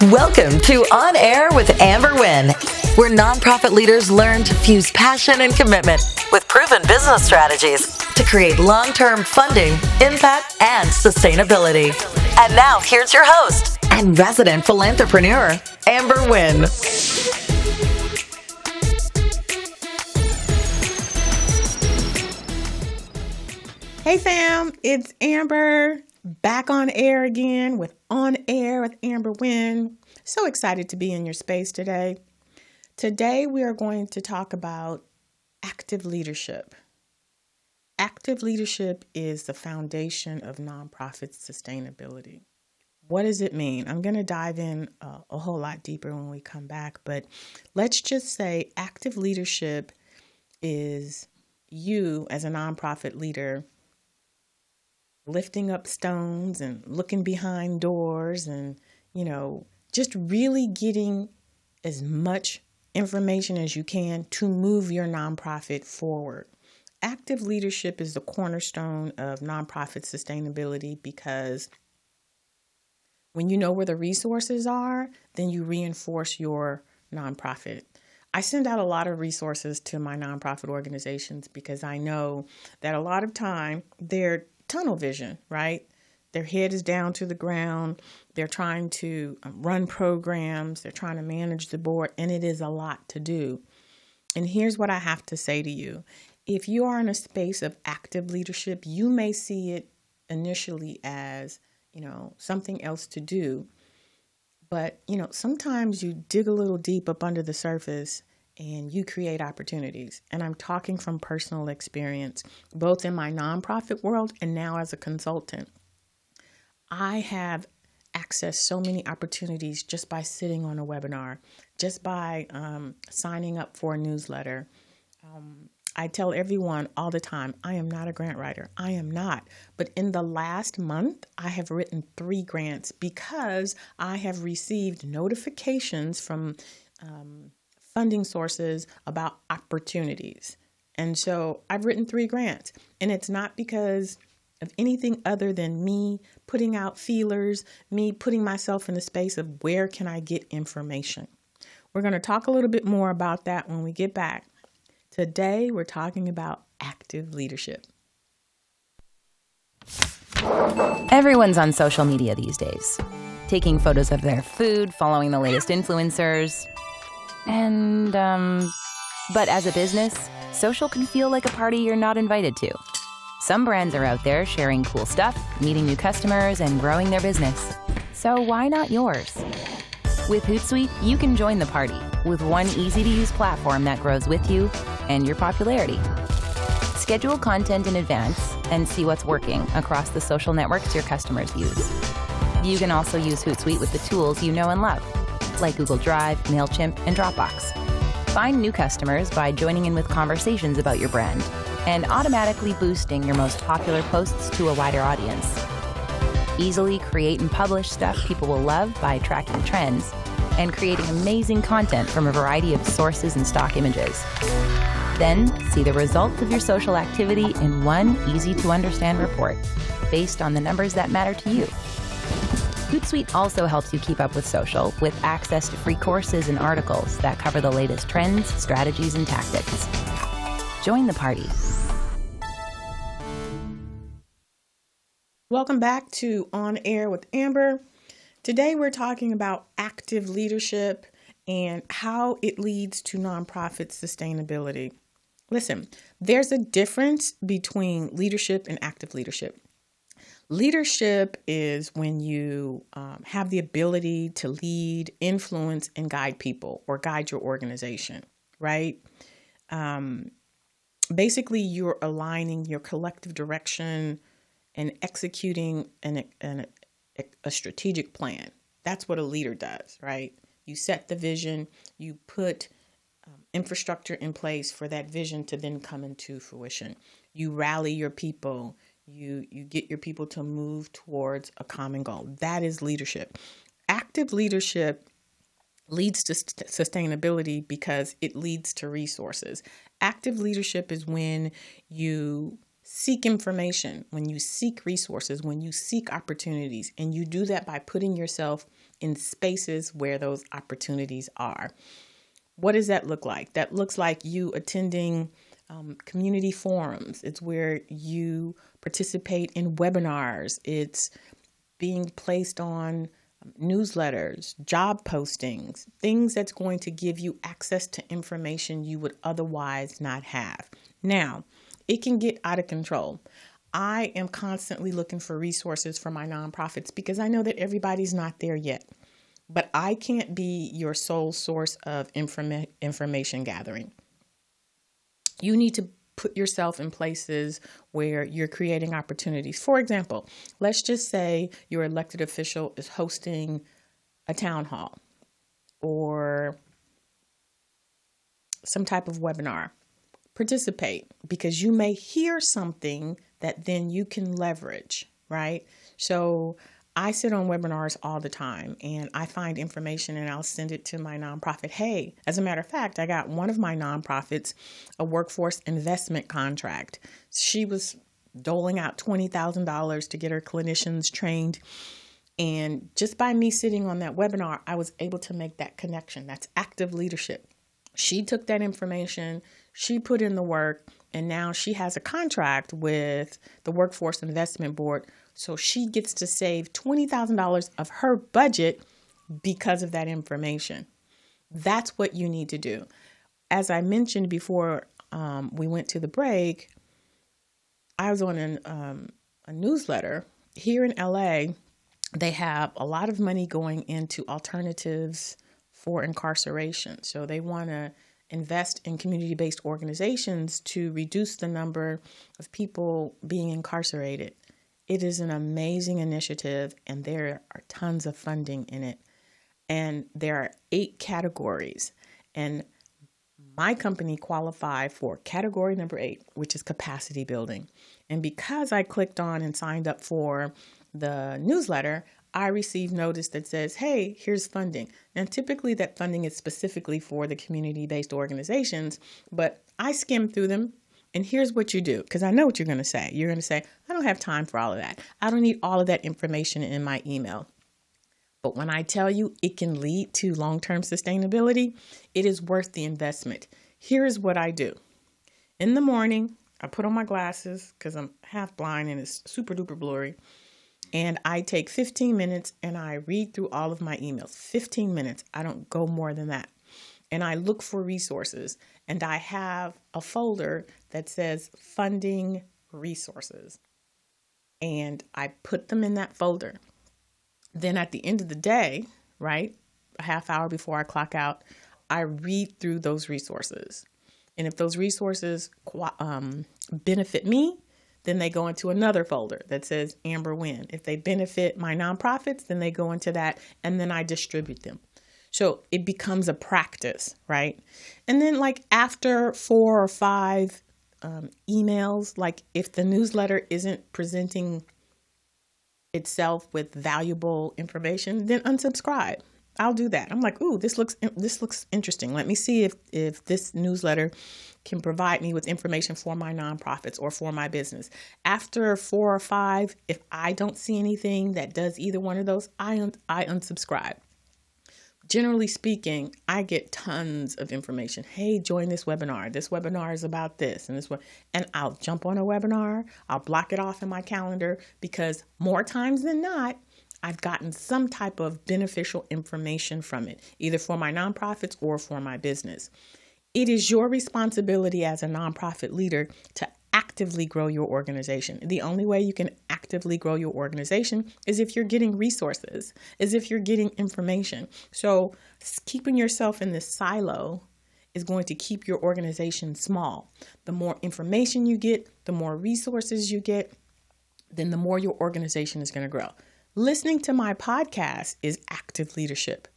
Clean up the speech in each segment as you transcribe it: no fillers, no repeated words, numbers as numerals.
Welcome to On Air with Amber Wynn, where nonprofit leaders learn to fuse passion and commitment with proven business strategies to create long-term funding, impact, and sustainability. And now, here's your host and resident philanthrepreneur, Amber Wynn. Hey fam, it's Amber, back on air again with On Air with Amber Wynn. So excited to be in your space today. Today we are going to talk about active leadership. Active leadership is the foundation of nonprofit sustainability. What does it mean? I'm going to dive in a whole lot deeper when we come back, but let's just say active leadership is you as a nonprofit leader lifting up stones and looking behind doors and, just really getting as much information as you can to move your nonprofit forward. Active leadership is the cornerstone of nonprofit sustainability because when you know where the resources are, then you reinforce your nonprofit. I send out a lot of resources to my nonprofit organizations because I know that a lot of time they're tunnel vision, right? Their head is down to the ground. They're trying to run programs. They're trying to manage the board, and it is a lot to do. And here's what I have to say to you. If you are in a space of active leadership, you may see it initially as, something else to do. But, sometimes you dig a little deep up under the surface and you create opportunities. And I'm talking from personal experience, both in my nonprofit world and now as a consultant. I have accessed so many opportunities just by sitting on a webinar, just by signing up for a newsletter. I tell everyone all the time, I am not a grant writer. I am not. But in the last month, I have written 3 grants because I have received notifications from funding sources about opportunities. And so I've written 3 grants, and it's not because of anything other than me putting out feelers, me putting myself in the space of where can I get information. We're going to talk a little bit more about that when we get back. Today, we're talking about active leadership. Everyone's on social media these days, taking photos of their food, following the latest influencers. And, but as a business, social can feel like a party you're not invited to. Some brands are out there sharing cool stuff, meeting new customers, and growing their business. So why not yours? With Hootsuite, you can join the party with one easy-to-use platform that grows with you and your popularity. Schedule content in advance and see what's working across the social networks your customers use. You can also use Hootsuite with the tools you know and love, like Google Drive, MailChimp, and Dropbox. Find new customers by joining in with conversations about your brand and automatically boosting your most popular posts to a wider audience. Easily create and publish stuff people will love by tracking trends and creating amazing content from a variety of sources and stock images. Then see the results of your social activity in one easy-to-understand report based on the numbers that matter to you. Hootsuite also helps you keep up with social with access to free courses and articles that cover the latest trends, strategies, and tactics. Join the party. Welcome back to On Air with Amber. Today we're talking about active leadership and how it leads to nonprofit sustainability. Listen, there's a difference between leadership and active leadership. Leadership is when you have the ability to lead, influence, and guide people or guide your organization, right? Basically, you're aligning your collective direction and executing a strategic plan. That's what a leader does, right? You set the vision, you put infrastructure in place for that vision to then come into fruition. You rally your people. You get your people to move towards a common goal. That is leadership. Active leadership leads to sustainability because it leads to resources. Active leadership is when you seek information, when you seek resources, when you seek opportunities, and you do that by putting yourself in spaces where those opportunities are. What does that look like? That looks like you attending community forums. It's where you participate in webinars. It's being placed on newsletters, job postings, things that's going to give you access to information you would otherwise not have. Now, it can get out of control. I am constantly looking for resources for my nonprofits because I know that everybody's not there yet. But I can't be your sole source of information gathering. You need to put yourself in places where you're creating opportunities. For example, let's just say your elected official is hosting a town hall or some type of webinar. Participate, because you may hear something that then you can leverage, right? So I sit on webinars all the time and I find information and I'll send it to my nonprofit. Hey, as a matter of fact, I got one of my nonprofits a workforce investment contract. She was doling out $20,000 to get her clinicians trained. And just by me sitting on that webinar, I was able to make that connection. That's active leadership. She took that information, she put in the work, and now she has a contract with the Workforce Investment Board. So she gets to save $20,000 of her budget because of that information. That's what you need to do. As I mentioned before we went to the break, I was on a newsletter here in LA. They have a lot of money going into alternatives for incarceration. So they want to invest in community-based organizations to reduce the number of people being incarcerated. It is an amazing initiative, and there are tons of funding in it. And there are 8 categories. And my company qualified for category number 8, which is capacity building. And because I clicked on and signed up for the newsletter, I received notice that says, hey, here's funding. And typically that funding is specifically for the community-based organizations, but I skimmed through them. And here's what you do, because I know what you're going to say. You're going to say, I don't have time for all of that. I don't need all of that information in my email. But when I tell you it can lead to long-term sustainability, it is worth the investment. Here is what I do. In the morning, I put on my glasses because I'm half blind and it's super duper blurry. And I take 15 minutes and I read through all of my emails. 15 minutes. I don't go more than that. And I look for resources. And I have a folder that says funding resources. And I put them in that folder. Then at the end of the day, right, a half hour before I clock out, I read through those resources. And if those resources benefit me, then they go into another folder that says Amber Wynn. If they benefit my nonprofits, then they go into that, and then I distribute them. So it becomes a practice, right? And then like after 4 or 5 emails, like if the newsletter isn't presenting itself with valuable information, then unsubscribe. I'll do that. I'm like, ooh, this looks interesting. Let me see if this newsletter can provide me with information for my nonprofits or for my business. After 4 or 5, if I don't see anything that does either one of those, I unsubscribe. Generally speaking, I get tons of information. Hey, join this webinar. This webinar is about this and this one. And I'll jump on a webinar. I'll block it off in my calendar because more times than not, I've gotten some type of beneficial information from it, either for my nonprofits or for my business. It is your responsibility as a nonprofit leader to actively grow your organization. The only way you can actively grow your organization is if you're getting resources, is if you're getting information. So keeping yourself in this silo is going to keep your organization small. The more information you get, the more resources you get, then the more your organization is going to grow. Listening to my podcast is active leadership.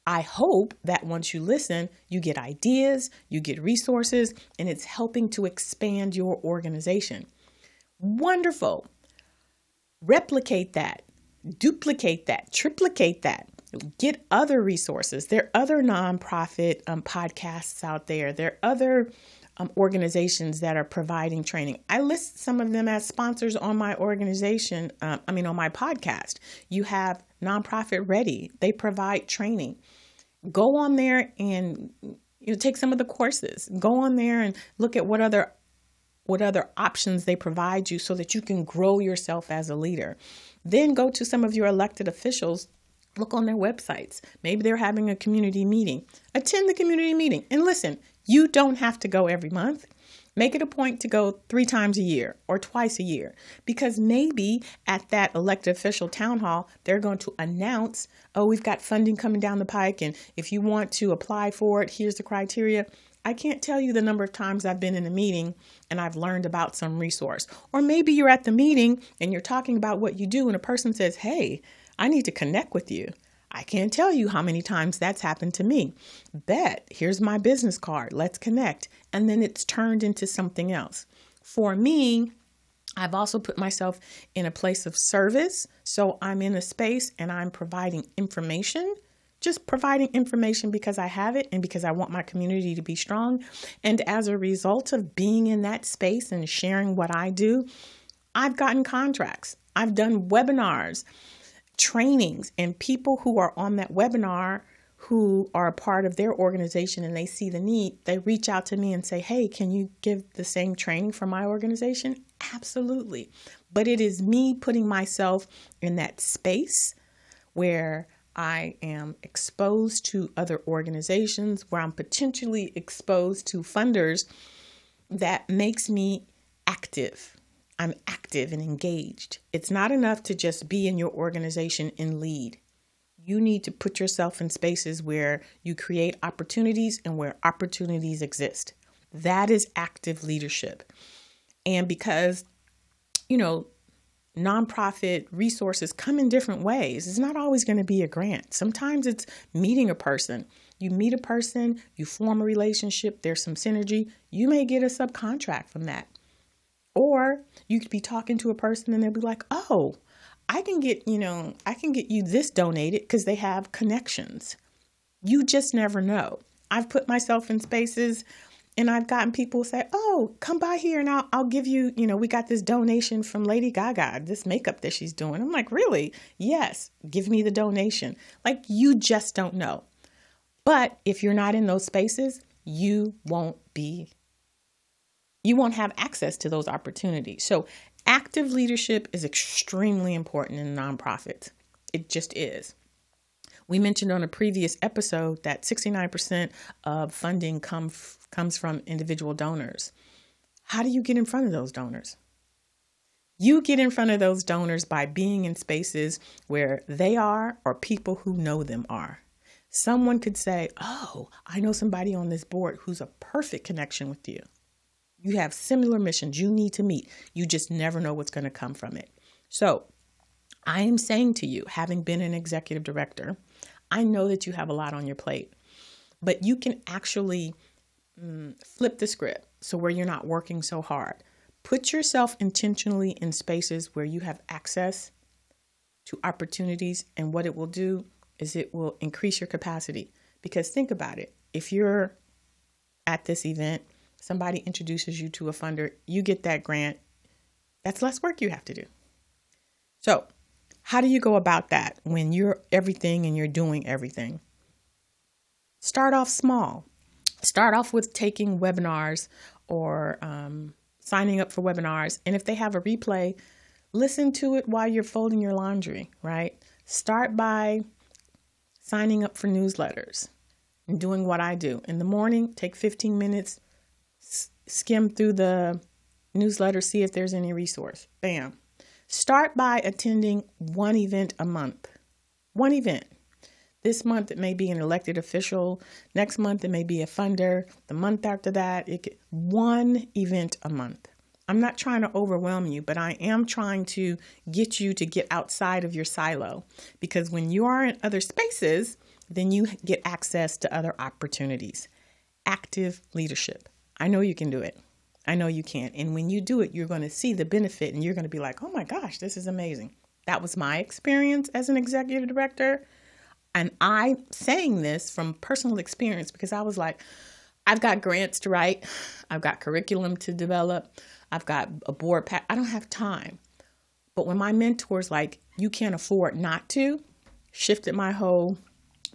I hope that once you listen, you get ideas, you get resources, and it's helping to expand your organization. Wonderful. Replicate that, duplicate that, triplicate that. Get other resources. There are other nonprofit podcasts out there. There are other organizations that are providing training. I list some of them as sponsors on my organization, on my podcast. You have Nonprofit Ready. They provide training. Go on there and take some of the courses. Go on there and look at what other options they provide you so that you can grow yourself as a leader. Then go to some of your elected officials. Look on their websites. Maybe they're having a community meeting. Attend the community meeting. And listen, you don't have to go every month. Make it a point to go 3 times a year or twice a year, because maybe at that elected official town hall, they're going to announce, oh, we've got funding coming down the pike. And if you want to apply for it, here's the criteria. I can't tell you the number of times I've been in a meeting and I've learned about some resource. Or maybe you're at the meeting and you're talking about what you do and a person says, hey, I need to connect with you. I can't tell you how many times that's happened to me. Bet, here's my business card. Let's connect. And then it's turned into something else. For me, I've also put myself in a place of service. So I'm in a space and I'm providing information, just providing information because I have it and because I want my community to be strong. And as a result of being in that space and sharing what I do, I've gotten contracts. I've done webinars, trainings, and people who are on that webinar who are a part of their organization and they see the need, they reach out to me and say, hey, can you give the same training for my organization? Absolutely. But it is me putting myself in that space where I am exposed to other organizations, where I'm potentially exposed to funders, that makes me active. I'm active and engaged. It's not enough to just be in your organization and lead. You need to put yourself in spaces where you create opportunities and where opportunities exist. That is active leadership. And because, nonprofit resources come in different ways. It's not always going to be a grant. Sometimes it's meeting a person. You meet a person, you form a relationship, there's some synergy. You may get a subcontract from that. Or you could be talking to a person and they'll be like, oh, I can get you this donated because they have connections. You just never know. I've put myself in spaces and I've gotten people say, oh, come by here and I'll give you, we got this donation from Lady Gaga, this makeup that she's doing. I'm like, really? Yes, give me the donation. Like, you just don't know. But if you're not in those spaces, you won't have access to those opportunities. So active leadership is extremely important in nonprofits. It just is. We mentioned on a previous episode that 69% of funding comes from individual donors. How do you get in front of those donors? You get in front of those donors by being in spaces where they are or people who know them are. Someone could say, oh, I know somebody on this board who's a perfect connection with you. You have similar missions you need to meet. You just never know what's going to come from it. So I am saying to you, having been an executive director, I know that you have a lot on your plate, but you can actually flip the script so where you're not working so hard. Put yourself intentionally in spaces where you have access to opportunities, and what it will do is it will increase your capacity. Because think about it. If you're at this event, somebody introduces you to a funder, you get that grant, that's less work you have to do. So how do you go about that when you're everything and you're doing everything? Start off small. Start off with taking webinars or signing up for webinars. And if they have a replay, listen to it while you're folding your laundry, right? Start by signing up for newsletters and doing what I do. In the morning, take 15 minutes, skim through the newsletter, see if there's any resource. Bam. Start by attending one event a month. One event. This month, it may be an elected official. Next month, it may be a funder. The month after that, one event a month. I'm not trying to overwhelm you, but I am trying to get you to get outside of your silo. Because when you are in other spaces, then you get access to other opportunities. Active leadership. I know you can do it. I know you can. And when you do it, you're going to see the benefit and you're going to be like, oh my gosh, this is amazing. That was my experience as an executive director. And I'm saying this from personal experience because I was like, I've got grants to write. I've got curriculum to develop. I've got a board pack. I don't have time. But when my mentor's like, you can't afford not to, shifted my whole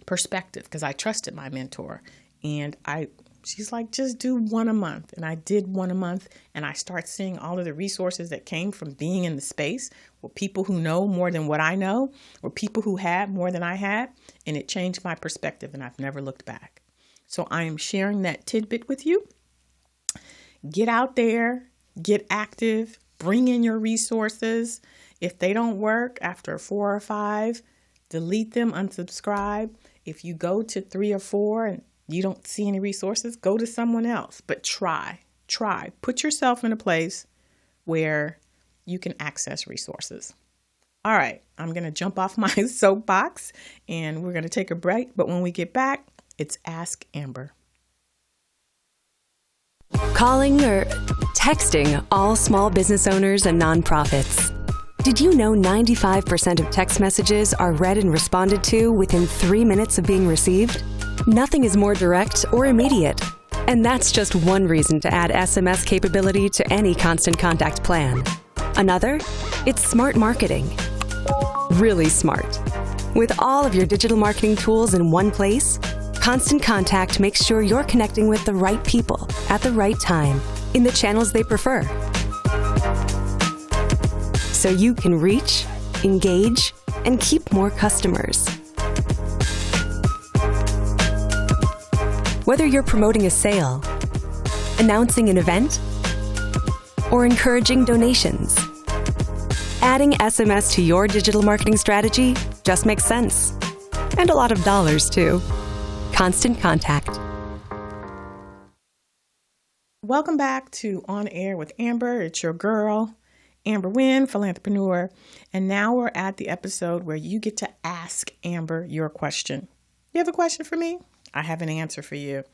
perspective because I trusted my mentor. And she's like, just do one a month. And I did one a month. And I start seeing all of the resources that came from being in the space with people who know more than what I know, or people who had more than I had. And it changed my perspective, and I've never looked back. So I am sharing that tidbit with you. Get out there, get active, bring in your resources. If they don't work after 4 or 5, delete them, unsubscribe. If you go to 3 or 4 and you don't see any resources, go to someone else. But try. Put yourself in a place where you can access resources. All right, I'm going to jump off my soapbox and we're going to take a break. But when we get back, it's Ask Amber. Calling or texting all small business owners and nonprofits. Did you know 95% of text messages are read and responded to within 3 minutes of being received? Nothing is more direct or immediate. And that's just one reason to add SMS capability to any Constant Contact plan. Another? It's smart marketing. Really smart. With all of your digital marketing tools in one place, Constant Contact makes sure you're connecting with the right people at the right time in the channels they prefer. So you can reach, engage, and keep more customers. Whether you're promoting a sale, announcing an event, or encouraging donations, adding SMS to your digital marketing strategy just makes sense. And a lot of dollars, too. Constant Contact. Welcome back to On Air with Amber. It's your girl, Amber Wynn, Philanthrepreneur. And now we're at the episode where you get to ask Amber your question. You have a question for me? I have an answer for you.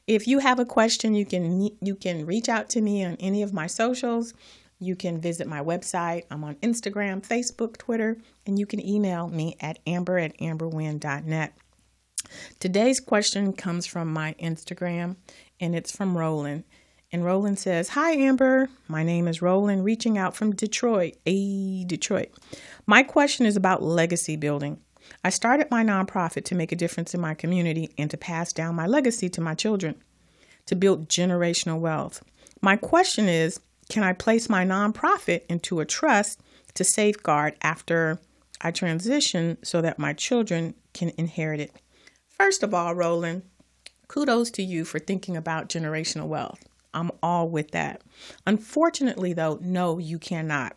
If you have a question, you can reach out to me on any of my socials. You can visit my website. I'm on Instagram, Facebook, Twitter, and you can email me at amber@amberwynn.net. Today's question comes from my Instagram, and it's from Roland. And Roland says, "Hi, Amber. My name is Roland, reaching out from Detroit. Detroit. My question is about legacy building. I started my nonprofit to make a difference in my community and to pass down my legacy to my children, to build generational wealth. My question is, can I place my nonprofit into a trust to safeguard after I transition so that my children can inherit it?" First of all, Roland, kudos to you for thinking about generational wealth. I'm all with that. Unfortunately, though, no, you cannot.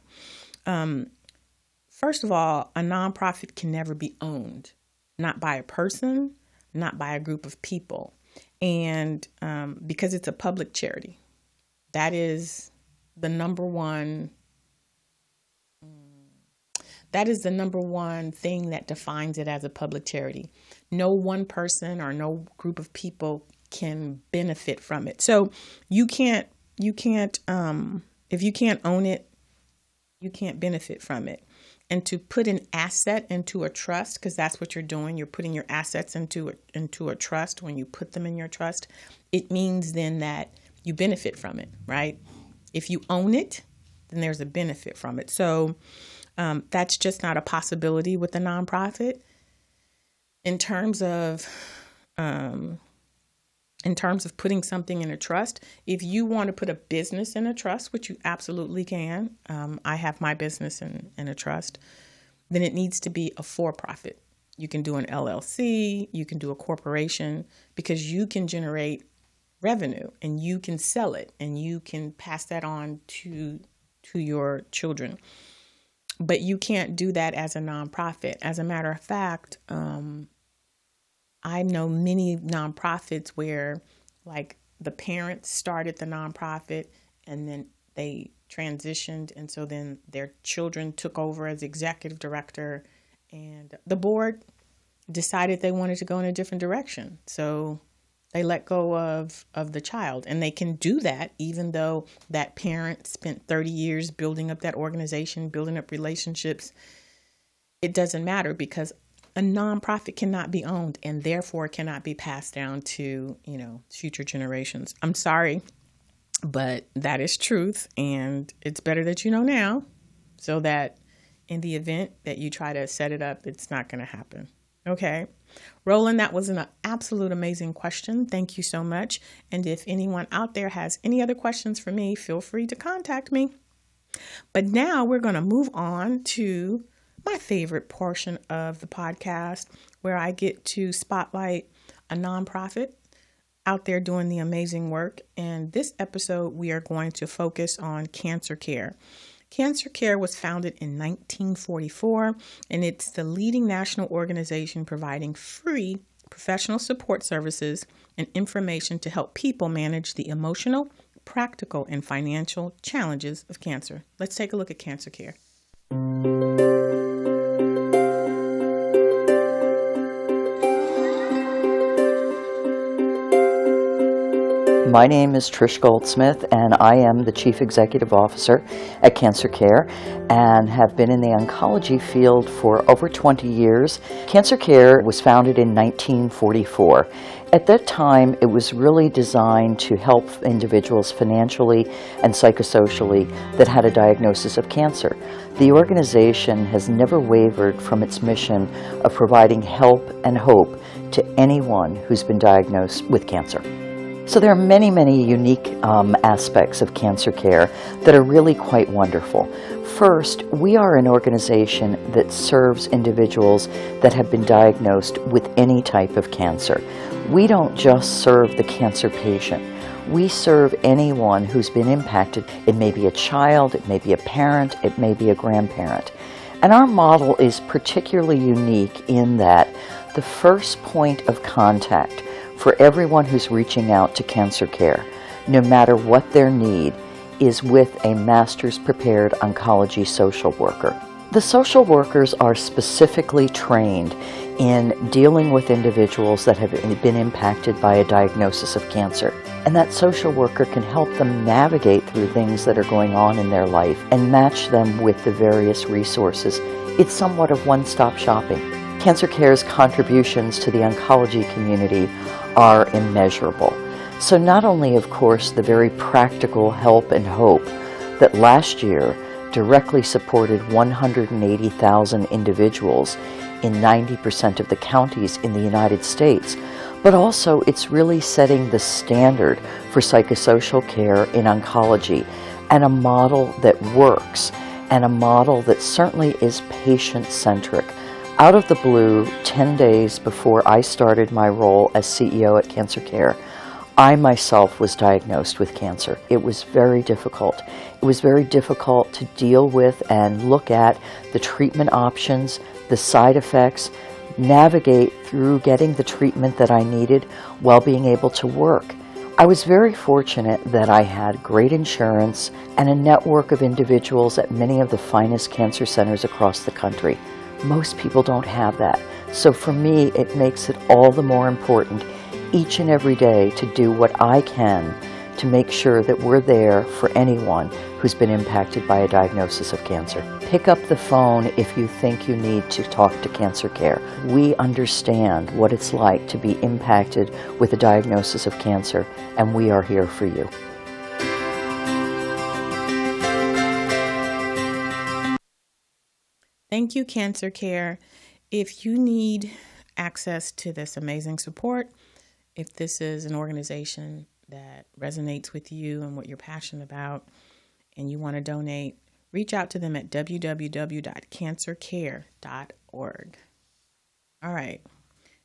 First of all, a nonprofit can never be owned, not by a person, not by a group of people. And because it's a public charity, that is the number one. That is the number one thing that defines it as a public charity. No one person or no group of people can benefit from it. So you can't, if you can't own it, you can't benefit from it. And to put an asset into a trust, because that's what you're doing, you're putting your assets into a trust. When you put them in your trust, it means then that you benefit from it, right? If you own it, then there's a benefit from it. So that's just not a possibility with a nonprofit. In terms of putting something in a trust, if you want to put a business in a trust, which you absolutely can, I have my business in a trust, then it needs to be a for-profit. You can do an LLC, you can do a corporation, because you can generate revenue and you can sell it and you can pass that on to your children. But you can't do that as a nonprofit. As a matter of fact, I know many nonprofits where, like, the parents started the nonprofit and then they transitioned, and so then their children took over as executive director, and the board decided they wanted to go in a different direction. So they let go of the child, and they can do that even though that parent spent 30 years building up that organization, building up relationships. It doesn't matter, because a nonprofit cannot be owned and therefore cannot be passed down to, future generations. I'm sorry, but that is truth. And it's better that you know now so that in the event that you try to set it up, it's not going to happen. Okay. Roland, that was an absolute amazing question. Thank you so much. And if anyone out there has any other questions for me, feel free to contact me. But now we're going to move on to my favorite portion of the podcast, where I get to spotlight a nonprofit out there doing the amazing work. And this episode, we are going to focus on CancerCare. CancerCare was founded in 1944, and it's the leading national organization providing free professional support services and information to help people manage the emotional, practical, and financial challenges of cancer. Let's take a look at CancerCare. My name is Trish Goldsmith, and I am the Chief Executive Officer at CancerCare and have been in the oncology field for over 20 years. CancerCare was founded in 1944. At that time, it was really designed to help individuals financially and psychosocially that had a diagnosis of cancer. The organization has never wavered from its mission of providing help and hope to anyone who's been diagnosed with cancer. So there are many, many unique aspects of CancerCare that are really quite wonderful. First, we are an organization that serves individuals that have been diagnosed with any type of cancer. We don't just serve the cancer patient. We serve anyone who's been impacted. It may be a child, it may be a parent, it may be a grandparent. And our model is particularly unique in that the first point of contact for everyone who's reaching out to CancerCare, no matter what their need, is with a master's prepared oncology social worker. The social workers are specifically trained in dealing with individuals that have been impacted by a diagnosis of cancer. And that social worker can help them navigate through things that are going on in their life and match them with the various resources. It's somewhat of one-stop shopping. CancerCare's contributions to the oncology community are immeasurable. So not only, of course, the very practical help and hope that last year directly supported 180,000 individuals in 90% of the counties in the United States, but also it's really setting the standard for psychosocial care in oncology, and a model that works, and a model that certainly is patient-centric. Out of the blue, 10 days before I started my role as CEO at CancerCare, I myself was diagnosed with cancer. It was very difficult. It was very difficult to deal with and look at the treatment options, the side effects, navigate through getting the treatment that I needed while being able to work. I was very fortunate that I had great insurance and a network of individuals at many of the finest cancer centers across the country. Most people don't have that. So for me, it makes it all the more important each and every day to do what I can to make sure that we're there for anyone who's been impacted by a diagnosis of cancer. Pick up the phone if you think you need to talk to CancerCare. We understand what it's like to be impacted with a diagnosis of cancer, and we are here for you. Thank you, CancerCare. If you need access to this amazing support, if this is an organization that resonates with you and what you're passionate about, and you want to donate, reach out to them at www.cancercare.org. All right.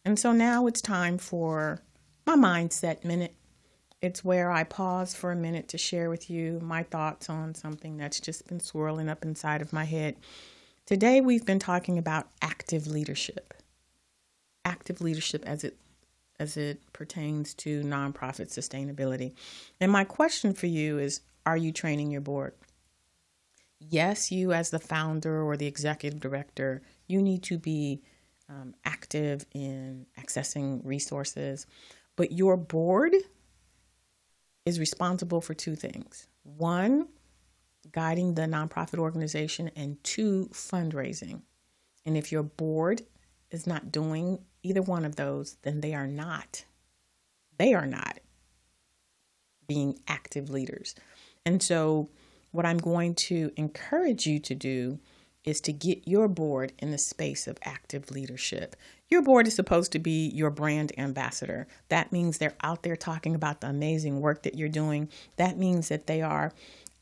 And so now it's time for my Mindset Minute. It's where I pause for a minute to share with you my thoughts on something that's just been swirling up inside of my head. Today, we've been talking about active leadership as it pertains to nonprofit sustainability. And my question for you is, are you training your board? Yes, you as the founder or the executive director, you need to be active in accessing resources, but your board is responsible for two things. One, guiding the nonprofit organization, and two, fundraising. And if your board is not doing either one of those, then they are not being active leaders. And so what I'm going to encourage you to do is to get your board in the space of active leadership. Your board is supposed to be your brand ambassador. That means they're out there talking about the amazing work that you're doing. That means that they are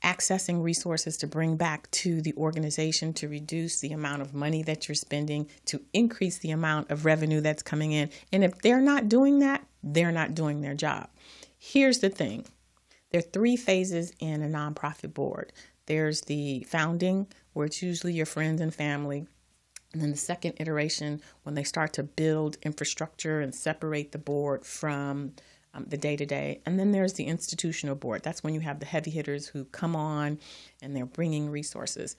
accessing resources to bring back to the organization to reduce the amount of money that you're spending, to increase the amount of revenue that's coming in. And if they're not doing that, they're not doing their job. Here's the thing. There are 3 phases in a nonprofit board. There's the founding, where it's usually your friends and family. And then the second iteration, when they start to build infrastructure and separate the board from the day-to-day. And then there's the institutional board. That's when you have the heavy hitters who come on and they're bringing resources.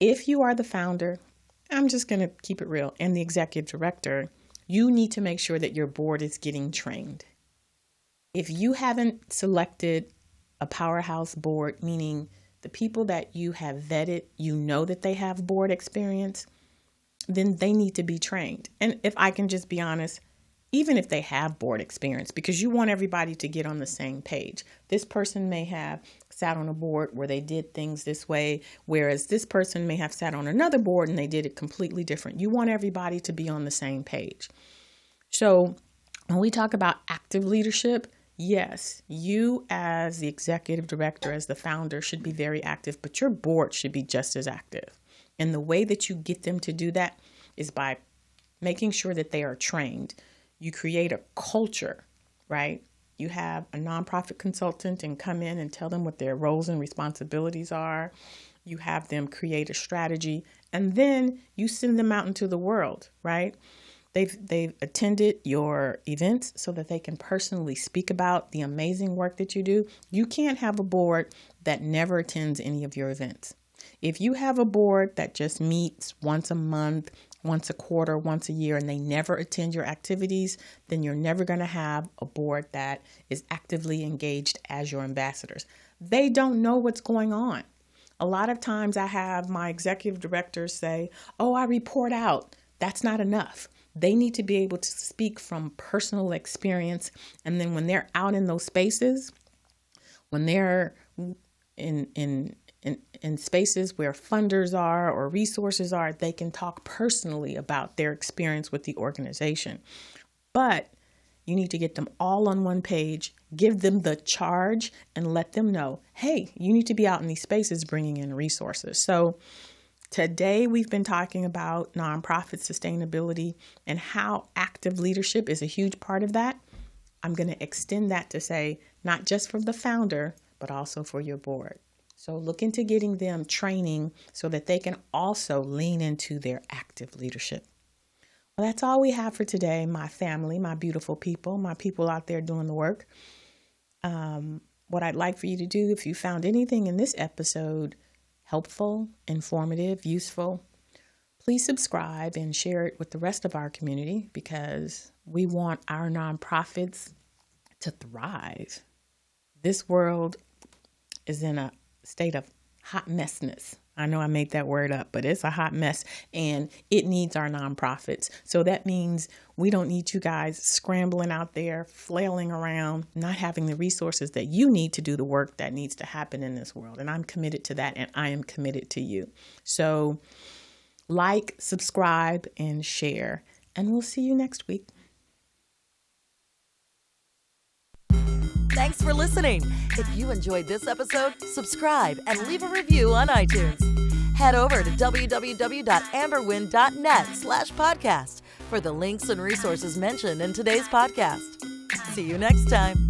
If you are the founder, I'm just going to keep it real, and the executive director, you need to make sure that your board is getting trained. If you haven't selected a powerhouse board, meaning the people that you have vetted, you know that they have board experience, then they need to be trained. And if I can just be honest, even if they have board experience, because you want everybody to get on the same page. This person may have sat on a board where they did things this way, whereas this person may have sat on another board and they did it completely different. You want everybody to be on the same page. So when we talk about active leadership, yes, you as the executive director, as the founder, should be very active, but your board should be just as active. And the way that you get them to do that is by making sure that they are trained. You create a culture, right? You have a nonprofit consultant and come in and tell them what their roles and responsibilities are. You have them create a strategy, and then you send them out into the world, right? They've attended your events so that they can personally speak about the amazing work that you do. You can't have a board that never attends any of your events. If you have a board that just meets once a month, once a quarter, once a year, and they never attend your activities, then you're never going to have a board that is actively engaged as your ambassadors. They don't know what's going on. A lot of times I have my executive directors say, "Oh, I report out." That's not enough. They need to be able to speak from personal experience. And then when they're out in those spaces, when they're in spaces where funders are or resources are, they can talk personally about their experience with the organization. But you need to get them all on one page, give them the charge, and let them know, hey, you need to be out in these spaces bringing in resources. So today we've been talking about nonprofit sustainability and how active leadership is a huge part of that. I'm going to extend that to say not just for the founder, but also for your board. So look into getting them training so that they can also lean into their active leadership. Well, that's all we have for today, my family, my beautiful people, my people out there doing the work. What I'd like for you to do, if you found anything in this episode helpful, informative, useful, please subscribe and share it with the rest of our community, because we want our nonprofits to thrive. This world is in a state of hot messness. I know I made that word up, but it's a hot mess, and it needs our nonprofits. So that means we don't need you guys scrambling out there, flailing around, not having the resources that you need to do the work that needs to happen in this world. And I'm committed to that, and I am committed to you. So like, subscribe, and share, and we'll see you next week. Thanks for listening. If you enjoyed this episode, subscribe and leave a review on iTunes. Head over to www.amberwynn.net/podcast for the links and resources mentioned in today's podcast. See you next time.